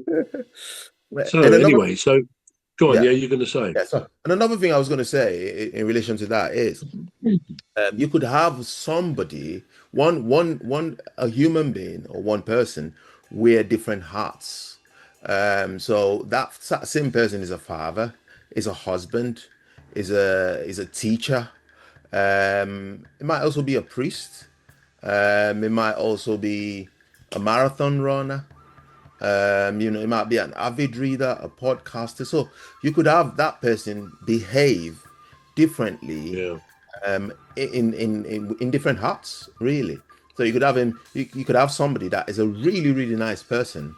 And So another, anyway, so go on. yeah, Yeah, you're going to say. yeah. So, and another thing I was going to say in relation to that is, you could have somebody, a human being or one person, wear different hats. So that same person is a father, is a husband, is a teacher. It might also be a priest. It might also be a marathon runner. It might be an avid reader, a podcaster. So you could have that person behave differently, Yeah, in different hats, really. So you could have him. You could have somebody that is a really really nice person,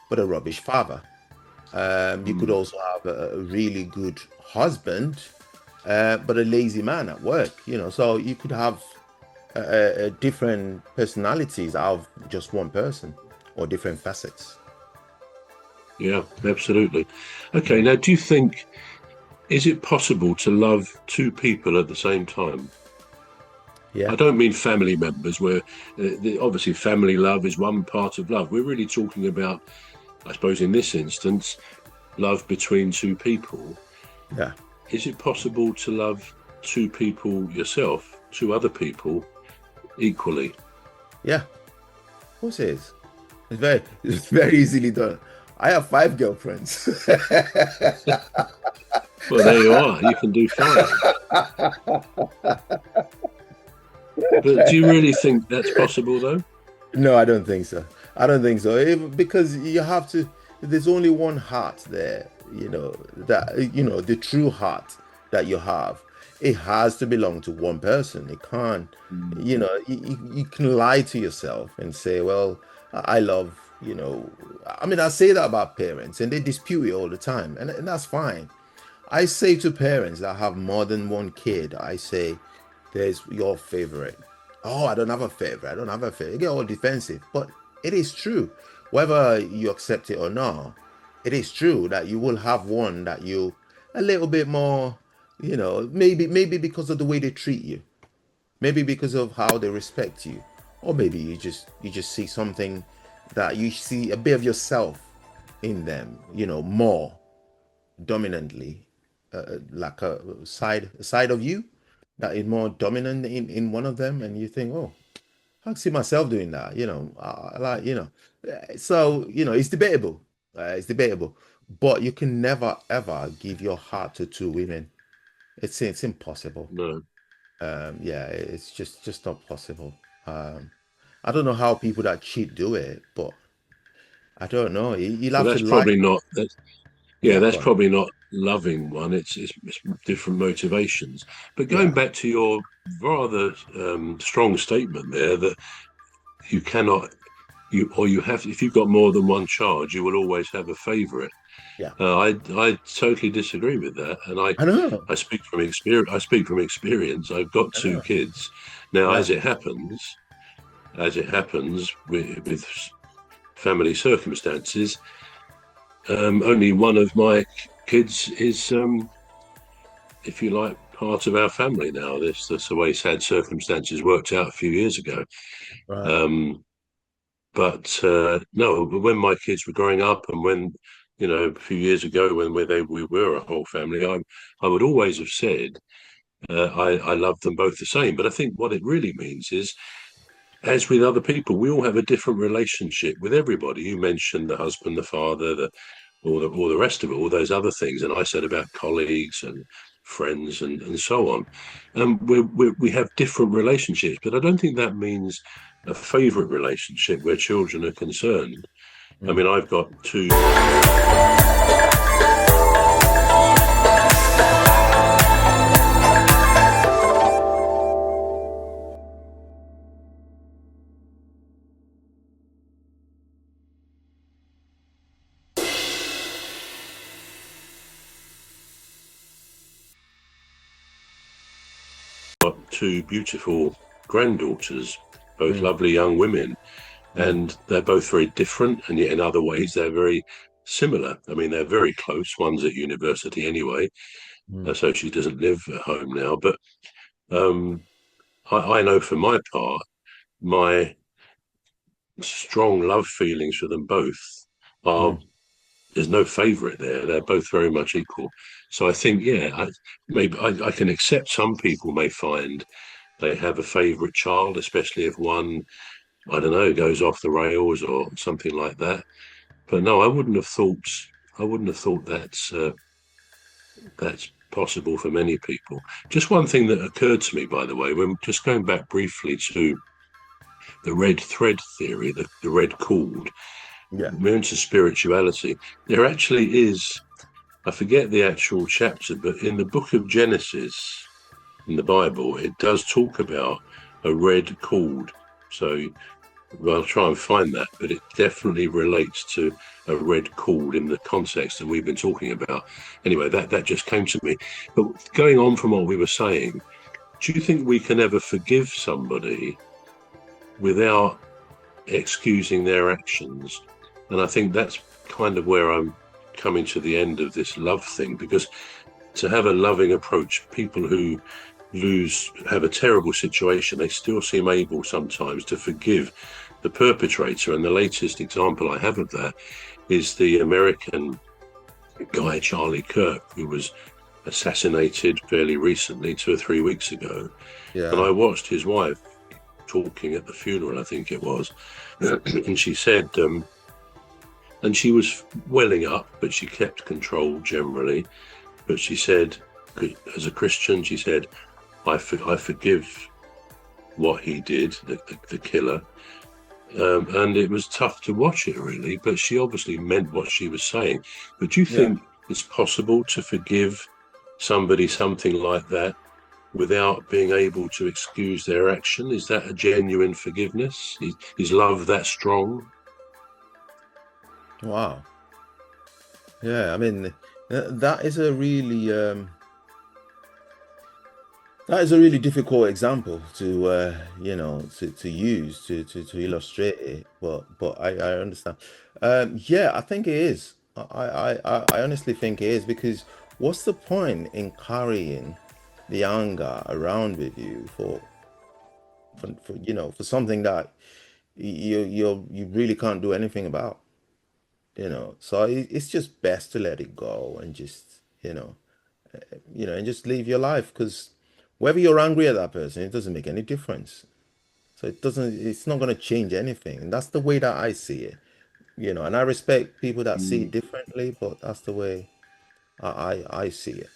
but a rubbish father. You could mm, also have a really good husband, but a lazy man at work. So you could have different personalities out of just one person, or different facets. yeah, absolutely. Okay, now do you think is it possible to love two people at the same time? Yeah. I don't mean family members, where obviously family love is one part of love. We're really talking about, I suppose, in this instance, love between two people. Yeah. Is it possible to love two people yourself, two other people equally? Yeah. Of course it is. It's very easily done. I have five girlfriends. Well, there you are. You can do five. But do you really think that's possible, though? No, I don't think so. I don't think so. Because you have to, there's only one heart there, the true heart that you have. It has to belong to one person. It can't, Mm. you can lie to yourself and say, well, I love, I mean, I say that about parents and they dispute it all the time, and that's fine. I say to parents that have more than one kid, I say, there's your favorite. Oh, I don't have a favorite. I don't have a favorite. You get all defensive. But it is true. Whether you accept it or not, it is true that you will have one that you a little bit more, maybe because of the way they treat you, maybe because of how they respect you, or maybe you just see something that you see a bit of yourself in them, more dominantly, like a side of you that is more dominant in one of them, and you think, oh, I can see myself doing that. So it's debatable. It's debatable, but you can never ever give your heart to two women. It's impossible. No. Yeah, it's just not possible. I don't know how people that cheat do it, but I don't know. You'll Well, have to that's like. probably not. That's Yeah, Yeah, that's go on. probably not loving one. It's different motivations. But going Yeah, back to your rather strong statement there that you cannot you have if you've got more than one child, you will always have a favourite. yeah. I totally disagree with that, and I know. I speak from experience. I speak from experience. I've got I two know. kids now. Yeah. As it happens with family circumstances, only one of my kids is, if you like, part of our family now. That's the way sad circumstances worked out a few years ago. Right. Um, but no, when my kids were growing up, and when a few years ago when we were a whole family, I would always have said I love them both the same. But I think what it really means is, as with other people, we all have a different relationship with everybody. You mentioned the husband, the father, all the rest of it, all those other things. And I said about colleagues and friends and so on. We have different relationships, but I don't think that means a favorite relationship where children are concerned. I Mm. mean, I've got two. Two beautiful granddaughters, both Mm. lovely young women, Mm. and they're both very different, and yet in other ways they're very similar. I mean, they're very close. One's at university anyway, Mm. so she doesn't live at home now. But um, I know for my part, my strong love feelings for them both are Mm. there's no favourite there. They're both very much equal. So I think, yeah, I can accept some people may find they have a favourite child, especially if one, I don't know, goes off the rails or something like that. But no, I wouldn't have thought. I wouldn't have thought that's possible for many people. Just one thing that occurred to me, by the way, when just going back briefly to the red thread theory, the red cord, Yeah. we're into spirituality. There actually is, I forget the actual chapter, but in the book of Genesis, in the Bible, it does talk about a red cord. So well, I'll try and find that, but it definitely relates to a red cord in the context that we've been talking about. Anyway, that just came to me. But going on from what we were saying, do you think we can ever forgive somebody without excusing their actions? And I think that's kind of where I'm coming to the end of this love thing, because to have a loving approach, people who have a terrible situation, they still seem able sometimes to forgive the perpetrator. And the latest example I have of that is the American guy, Charlie Kirk, who was assassinated fairly recently, 2 or 3 weeks ago. And Yeah. I watched his wife talking at the funeral, I think it was, and she said, and she was welling up, but she kept control generally. But she said, as a Christian, she said, I forgive what he did, the killer. And it was tough to watch it, really, but she obviously meant what she was saying. But do you Yeah. think it's possible to forgive somebody something like that without being able to excuse their action? Is that a genuine forgiveness? Is love that strong? Wow. Yeah. I mean, that is a really that is a really difficult example to to use to illustrate it. But I understand. Yeah, I think it is. I honestly think it is because what's the point in carrying the anger around with you for for something that you really can't do anything about, So it's just best to let it go and just and just live your life because whether you're angry at that person, it doesn't make any difference. So it's not going to change anything. And that's the way that I see it, and I respect people that see it Mm. differently, but that's the way I see it.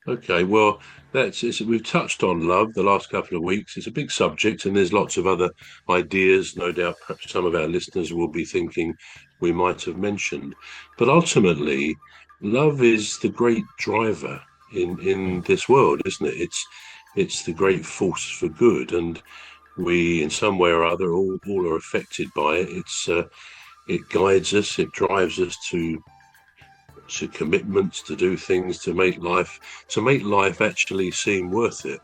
Okay, well, we've touched on love the last couple of weeks. It's a big subject, and there's lots of other ideas. No doubt, perhaps some of our listeners will be thinking we might have mentioned. But ultimately, love is the great driver in Mm. this world, isn't it? It's the great force for good, and we, in some way or other, all are affected by it. It guides us, it drives us to commitments, to do things, to make life actually seem worth it.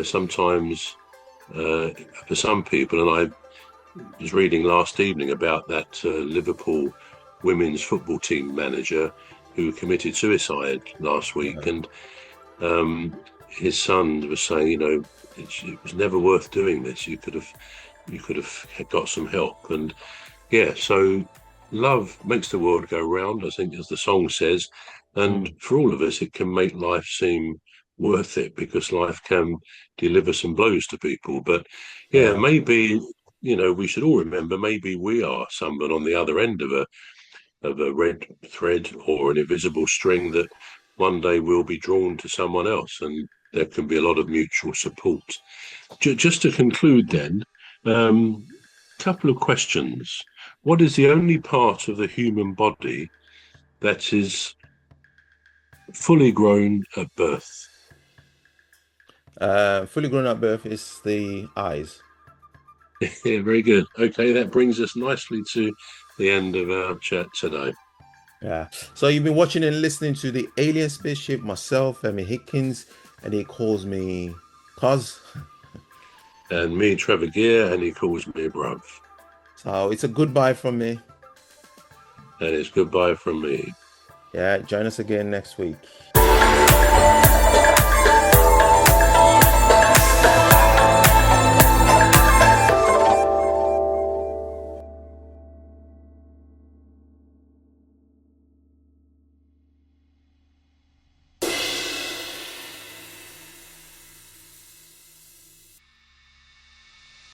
Sometimes for some people, and I was reading last evening about that Liverpool women's football team manager who committed suicide last week, Yeah. and his son was saying, it was never worth doing this. You could have got some help, and yeah, so love makes the world go round, I think, as the song says. And Mm. for all of us, it can make life seem worth it because life can deliver some blows to people. But yeah, Yeah. maybe, we should all remember maybe we are someone on the other end of a red thread or an invisible string that one day will be drawn to someone else. And there can be a lot of mutual support. Just to conclude, then, couple of questions. What is the only part of the human body that is fully grown at birth? Fully grown up birth is the eyes. Yeah, very good. Okay, that brings us nicely to the end of our chat today. Yeah. So you've been watching and listening to the Alien Spaceship, myself, Emmy Hikins, and he calls me Cos. And me, Trevor Gear, and he calls me bruv. So it's a goodbye from me. And it's goodbye from me. Yeah, join us again next week.